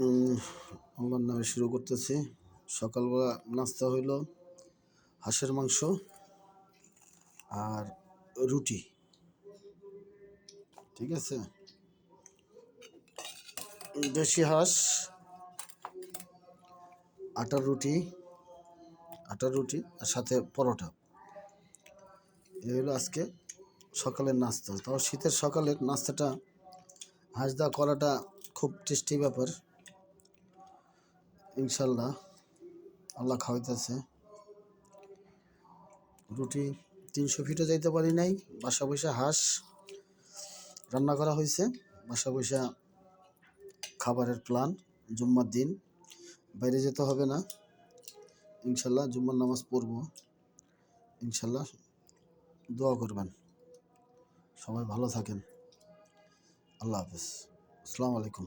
উম, আমার নামে শুরু করতেছি। সকালবেলা নাস্তা হইল হাঁসের মাংস আর রুটি। ঠিক আছে, দেশি হাঁস, আটার রুটি আর সাথে পরোটা। এই হলো আজকে সকালের নাস্তা। তাও শীতের সকালের নাস্তাটা হাঁস দা করাটা খুব টেস্টি ব্যাপার। ইনশাল্লাহ আল্লাহ খাওয়াইতেছে। রুটি 300 ফিটে যাইতে পারি নাই, বাসা বসে হাঁস রান্না করা হয়েছে। বাসা বসে খাবারের প্ল্যান। জুম্মার দিন বাইরে যেতে হবে না ইনশাল্লাহ। জুম্মার নামাজ পড়ব ইনশাল্লাহ। দোয়া করবেন, সবাই ভালো থাকেন। আল্লাহ হাফেজ, আসসালামু আলাইকুম।